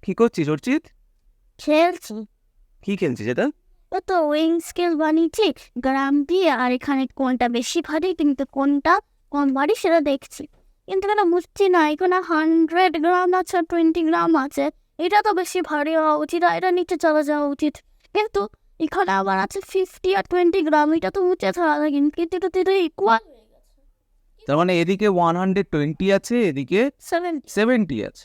কি করছিস অর্চিত? খেলছি। কি খেলছিস এটা? ও তো ওয়েইং স্কেল বানিয়েছি গ্রাম দিয়ে, আর এখানে কোনটা বেশি ভারী কিন্তু কোনটা কম ভারী সেটা দেখছি। কিন্তু কেন বুঝছি না, এখানে 100 গ্রাম আছে, 20 গ্রাম আছে। এটা তো বেশি ভারী হওয়া উচিত, আর এটা নিচে চলে যাওয়া উচিত। কিন্তু এখানে আবার আছে 50 আর 20 গ্রাম, এটা তো উঁচে থাকা লাগে, কিন্তু এটা তো ইকুয়াল হয়ে গেছে। তার মানে এদিকে 120 আছে, এদিকে 70 আছে।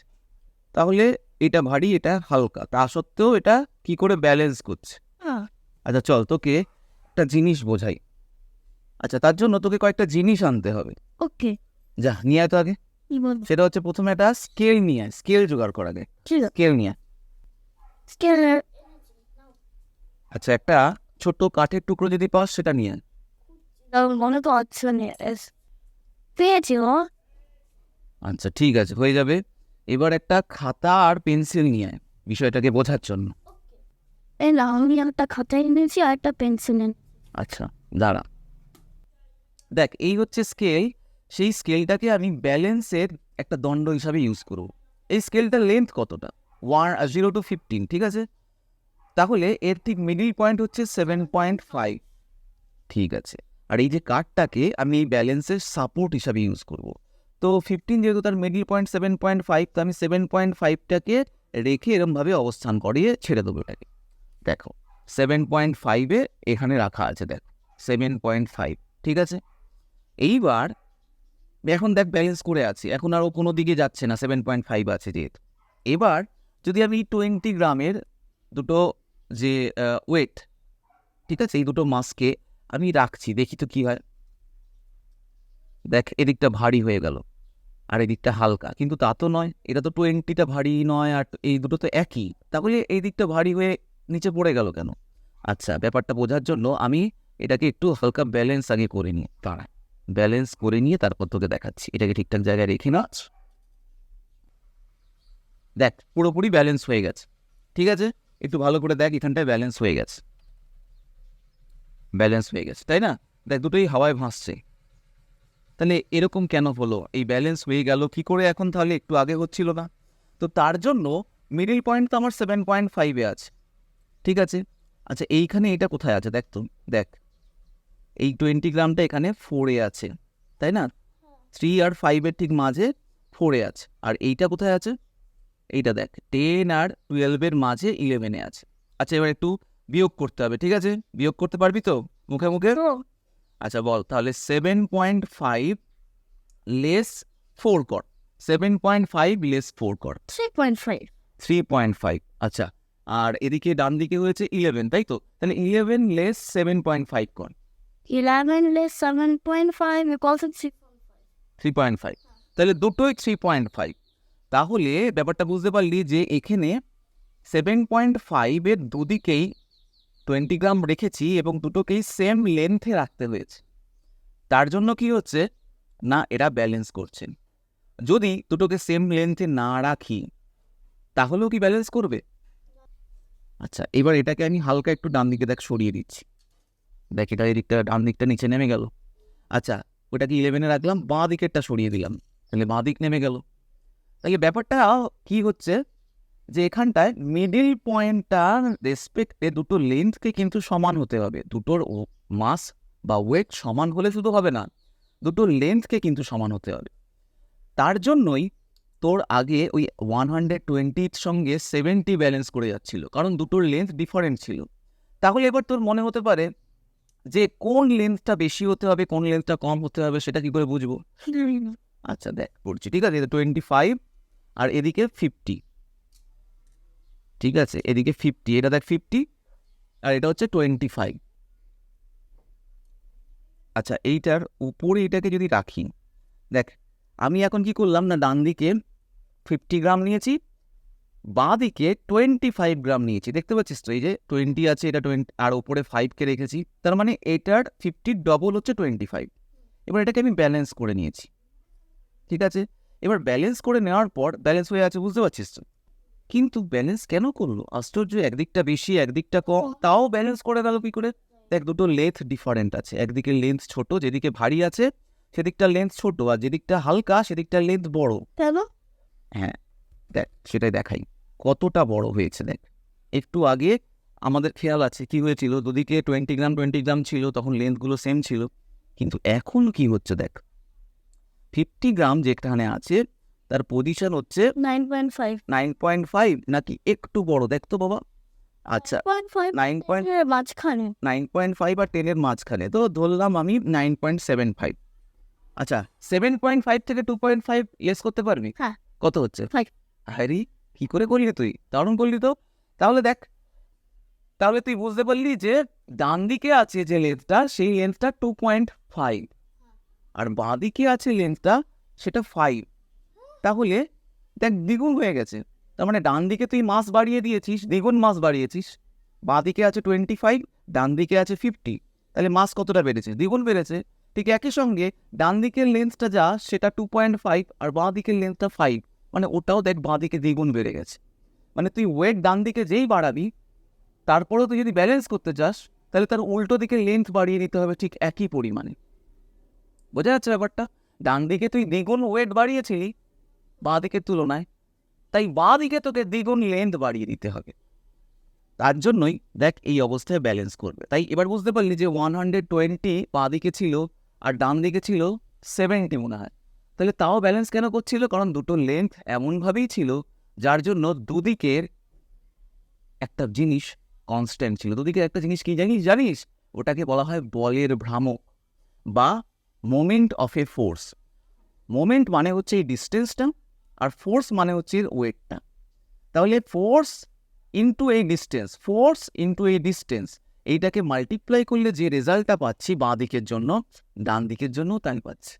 তাহলে এটা ভারী, এটা হালকা, তা সত্ত্বেও এটা কি করে ব্যালেন্স করছে? হ্যাঁ, আচ্ছা চল তোকে একটা জিনিস বোঝাই। আচ্ছা তার জন্য তোকে কয়েকটা জিনিস আনতে হবে। ওকে। যা নিয়ে আয় তো আগে। কি বলবো? সেটা হচ্ছে প্রথমে একটা স্কেল নিয়ে আয়, স্কেল জোগাড় করা আগে। ঠিক আছে। স্কেল নিয়ে আয়। স্কেলের আচ্ছা একটা ছোট কাঠের টুকরো যদি পাস সেটা নিয়ে আয়। মনে তো হচ্ছে না। পেয়েছি ও। আচ্ছা ঠিক আছে, হয়ে যাবে। এবার একটা খাতা আর পেন্সিল নিয়ে আয় বিষয়টাকে বোঝার জন্য। এই না, আমি একটা খাতা এনেছি আর একটা পেন্সিল এনে। আচ্ছা দাঁড়া, দেখ এই হচ্ছে স্কেল। সেই স্কেলটাকে আমি ব্যালেন্সের একটা দণ্ড হিসাবে ইউজ করব। এই স্কেলটার লেন্থ কতটা? 0 to 15, ঠিক আছে? তাহলে এর ঠিক মিডিল পয়েন্ট হচ্ছে 7.5। ঠিক আছে, আর এই যে কাঠটাকে আমি এই ব্যালেন্সের সাপোর্ট হিসাবে ইউজ করব। তো 15 যেহেতু তার মিডিল পয়েন্ট 7.5, তো আমি 7.5টাকে রেখে এরমভাবে অবস্থান করিয়ে ছেড়ে দেবো এটাকে। দেখো 7.5-এ এখানে রাখা আছে, দেখ 7.5, ঠিক আছে? এইবার এখন দেখ ব্যালেন্স করে আছে, এখন আর ও কোনো দিকে যাচ্ছে না, 7.5 আছে যেহেতু। এবার যদি আমি 20 গ্রামের দুটো যে ওয়েট, ঠিক আছে, এই দুটো মাসকে আমি রাখছি, দেখি তো কি হয়। দেখ এদিকটা ভারী হয়ে গেল আর এদিকটা হালকা, কিন্তু তা তো নয়, এটা তো 20টা ভারী নয় আর এই দুটো তো একই, তাহলে এই দিকটা ভারী হয়ে নিচে পড়ে গেল কেন? আচ্ছা ব্যাপারটা বোঝার জন্য আমি এটাকে একটু হালকা ব্যালেন্স আগে করে নিই, দাঁড়া ব্যালেন্স করে নিয়ে তারপর তোকে দেখাচ্ছি। এটাকে ঠিকঠাক জায়গায় রেখে না, দেখ পুরোপুরি ব্যালেন্স হয়ে গেছে, ঠিক আছে? একটু ভালো করে দেখ, এখানটায় ব্যালেন্স হয়ে গেছে, ব্যালেন্স হয়ে গেছে, তাই না? দেখ দুটোই হাওয়ায় ভাসছে। তাহলে এরকম কেন হলো? এই ব্যালেন্স হয়ে গেল কি করে এখন? তাহলে একটু আগে হচ্ছিল না। তো তার জন্য মিডিল পয়েন্ট তো আমার 7.5-এ আছে, ঠিক আছে? আচ্ছা এইখানে এটা কোথায় আছে দেখ তো, দেখ এই 20 গ্রামটা এখানে 4-এ আছে, তাই না? 3 আর 5-এর ঠিক মাঝে 4-এ আছে। আর এইটা কোথায় আছে? এইটা দেখ 10 আর 12-এর মাঝে 11-এ আছে। আচ্ছা এবার একটু বিয়োগ করতে হবে, ঠিক আছে? বিয়োগ করতে পারবি তো মুখে মুখে? আচ্ছা বল তাহলে 7.5 লেস 4 কর, 7.5 লেস 4 কর, 3.5। 3.5। আচ্ছা আর এদিকে ডান দিকে হয়েছে 11, তাই তো? তাহলে 11 লেস 7.5 কর, 11 less 7.5 equals to 3.5। তাহলে দুটোই 3.5। তাহলে ব্যাপারটা বুঝতে পারলি যে এখানে 7.5-এর দুদিকেই 20 গ্রাম রেখেছি এবং দুটোকেই সেম লেন্থে রাখতে হয়েছে। তার জন্য কি হচ্ছে না, এরা ব্যালেন্স করছেন। যদি দুটোকে সেম লেন্থে না রাখি তাহলেও কি ব্যালেন্স করবে? আচ্ছা এবার এটাকে আমি হালকা একটু ডান দিকে দেখ সরিয়ে দিচ্ছি, দেখ এটা এদিকটা ডান দিকটা নিচে নেমে গেল। আচ্ছা ওটাকে 11-এ রাখলাম, বাঁ দিকেরটা সরিয়ে দিলাম, তাহলে বাঁ দিক নেমে গেল। তাহলে ব্যাপারটা কি হচ্ছে যে এখানটায় মিডিল পয়েন্টটার রেসপেক্টে দুটো লেন্থকে কিন্তু সমান হতে হবে। দুটোর মাস বা ওয়েট সমান হলে শুধু হবে না, দুটো লেন্থকে কিন্তু সমান হতে হবে। তার জন্যই তোর আগে ওই 120-র সঙ্গে 70 ব্যালেন্স করে যাচ্ছিল, কারণ দুটোর লেন্থ ডিফারেন্ট ছিল। তাহলে এবার তোর মনে হতে পারে যে কোন লেন্থটা বেশি হতে হবে, কোন লেন্থটা কম হতে হবে, সেটা কি করে বুঝবো? আচ্ছা দেখ পড়ছি, ঠিক আছে? 25 আর এদিকে 50, ঠিক আছে? এদিকে 50, এটা দেখ 50 আর এটা হচ্ছে 25। আচ্ছা এইটার উপরে এটাকে যদি রাখি, দেখ আমি এখন কি করলাম না, ডান দিকে 50 গ্রাম নিয়েছি, বাঁ দিকে 25 গ্রাম নিয়েছি, দেখতে পাচ্ছিস তো? এই যে 20 আছে, এটা 20 আর উপরে 5কে রেখেছি, তার মানে এটার 50 ডবল হচ্ছে 25। এবার এটাকে আমি ব্যালেন্স করে নিয়েছি, ঠিক আছে? এবার ব্যালেন্স করে নেওয়ার পর ব্যালেন্স হয়ে আছে, বুঝতে পারছিস তো? কিন্তু ব্যালেন্স কেন করলো? আশ্চর্য, একদিকটা বেশি একদিকটা কম, তাও ব্যালেন্স করে গেল কি করে? দেখ দুটো লেন্থ ডিফারেন্ট আছে, একদিকে লেন্থ ছোট, যেদিকে ভারী আছে সেদিকটা লেন্থ ছোট, আর যেদিকটা হালকা সেদিকটা লেন্থ বড়। কেন? হ্যাঁ দেখ সেটাই দেখাই। কতটা বড় হয়েছে দেখ। একটু আগে আমাদের খেয়াল আছে কি হয়েছিল, দুদিকে 20 গ্রাম ছিল, তখন লেন্থগুলো সেম ছিল। কিন্তু এখন কি হচ্ছে দেখ, 50 গ্রাম যেখানে আছে তার পজিশন হচ্ছে 9.5 9.5, নাকি একটু বড় দেখ তো বাবা। আচ্ছা 9.5 এর মাঝখানে 9.5 আর 10 এর মাঝখানে, তো ধরলাম আমি 9.75। আচ্ছা 7.5 থেকে 2.5 লেস করতে পারবি? হ্যাঁ কত হচ্ছে? 5 হ্যারি, কি করে করলি তুই, দারুণ করলি তো। তাহলে দেখ, তাহলে তুই বুঝতে পারলি যে ডান দিকে আছে যে লেন্থটা, সেই লেন্থটা 2.5, আর বাঁ দিকে আছে লেন্থটা সেটা 5। তাহলে দেখ দ্বিগুণ হয়ে গেছে। তার মানে ডান দিকে তুই মাস বাড়িয়ে দিয়েছিস, দ্বিগুণ মাস বাড়িয়েছিস। বাঁ দিকে আছে 25, ডান দিকে আছে 50, তাহলে মাস কতটা বেড়েছে? দ্বিগুণ বেড়েছে। ঠিক একই সঙ্গে ডান দিকের লেন্থটা যা সেটা 2.5, আর বাঁ দিকের লেন্থটা 5, মানে ওটাও দেখ বাঁ দিকে দ্বিগুণ বেড়ে গেছে। মানে তুই ওয়েট ডান দিকে যেই বাড়াবি, তারপরেও তুই যদি ব্যালেন্স করতে চাস, তাহলে তার উল্টো দিকে লেন্থ বাড়িয়ে দিতে হবে ঠিক একই পরিমাণে। বোঝা যাচ্ছে ব্যাপারটা? ডান দিকে তুই দ্বিগুণ ওয়েট বাড়িয়েছিলি বাঁ দিকের তুলনায়, তাই বাঁ দিকে তোকে দ্বিগুণ লেন্থ বাড়িয়ে দিতে হবে। তার জন্যই দেখ এই অবস্থায় ব্যালেন্স করবে। তাই এবার বুঝতে পারলি যে 120 বাঁ দিকে ছিল আর ডান দিকে ছিল 70 মনে হয়। তাহলে তাও ব্যালেন্স কেন করছিল? কারণ দুটো লেন্থ এমনভাবেই ছিল যার জন্য দুদিকের একটা জিনিস কনস্ট্যান্ট ছিল। দুদিকের একটা জিনিস কি জানিস? ওটাকে বলা হয় বলের ভ্রামক বা moment of A force. Moment মানে হচ্ছে এই ডিস্টেন্সটা, আর ফোর্স মানে হচ্ছে এর ওয়েটটা। তাহলে ফোর্স ইন্টু এই ডিস্টেন্স, এইটাকে মাল্টিপ্লাই করলে যে রেজাল্টটা পাচ্ছি বাঁ দিকের জন্য, ডান দিকের জন্য তাই পাচ্ছি।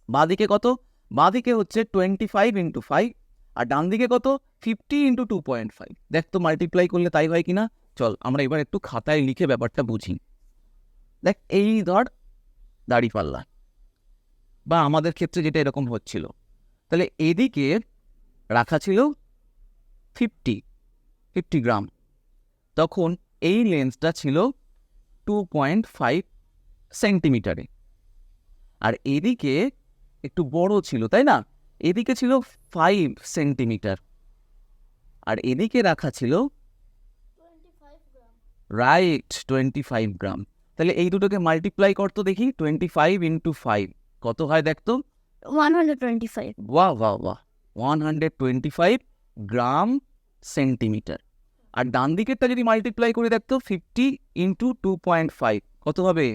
বাঁ দিকে কত? বাঁ দিকে হচ্ছে 25 × 5, আর ডান দিকে কত? 50 × 2.5। দেখ তো মাল্টিপ্লাই করলে তাই হয় কিনা। চল আমরা এবার একটু খাতায় লিখে ব্যাপারটা বুঝি। দেখ এই ধর দাড়িপাল্লা, বা আমাদের ক্ষেত্রে যেটা এরকম হচ্ছিল, তাহলে এদিকে রাখা ছিল 50 গ্রাম, তখন এই লেন্সটা ছিল 2.5 সেন্টিমিটারে, আর এদিকে একটু বড় ছিল তাই না, এদিকে ছিল 5 সেন্টিমিটার, আর এদিকে রাখা ছিল 25 গ্রাম। রাইট 25 গ্রাম। তাহলে এই দুটোকে মাল্টিপ্লাই করতো দেখি, 25 × 5 কত হয় দেখতো? 125 বাহ বাহ বাহ, 125 গ্রাম সেন্টিমিটার। আর ডান দিকেরটা যদি মাল্টিপ্লাই করে দেখতো 50 × 2.5 কত হবে?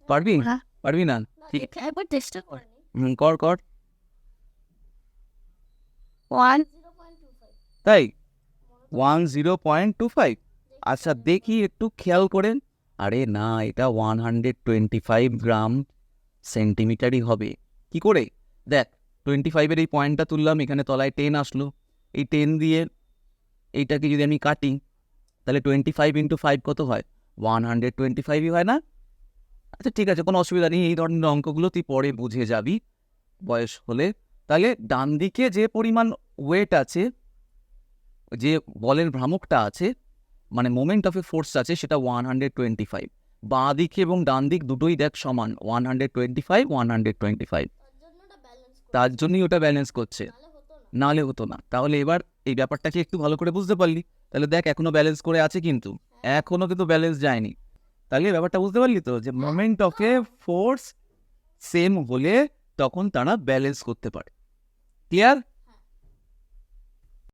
পারবি? হ্যাঁ পারবি না? ঠিক, একবার চেষ্টা করে কর কর। 1.25 তাই 10.25। আচ্ছা দেখি একটু খেয়াল করেন। আরে না, এটা 125 গ্রাম সেন্টিমিটারই হবে। কি করে? দেখ 25-এর এই পয়েন্টটা তুললাম, এখানে তলায় 10 আসলো, এই 10 দিয়ে এইটাকে যদি আমি কাটি, তাহলে 25 × 5 কত হয়? 125ই হয় না? আচ্ছা ঠিক আছে, কোনো অসুবিধা নেই, এই ধরনের অঙ্কগুলো তুই পরে বুঝে যাবি বয়স হলে। তাহলে ডান দিকে যে পরিমাণ ওয়েট আছে, যে বলের ভ্রামকটা আছে, মানে মোমেন্ট অফ এ ফোর্স আছে, সেটা 125। বাঁ দিকে এবং ডান দিক দুটোই দেখ সমান, 125। তার জন্যই ওটা ব্যালেন্স করছে, নাহলে হতো না। তাহলে এবার এই ব্যাপারটাকে একটু ভালো করে বুঝতে পারলি। তাহলে দেখ এখনো ব্যালেন্স করে আছে, কিন্তু এখনো কিন্তু ব্যালেন্স যায়নি। তাহলে ব্যাপারটা বুঝতে পারলি তো, যে moment of A force same হলে তখন তারা ব্যালেন্স করতে পারে। ক্লিয়ার?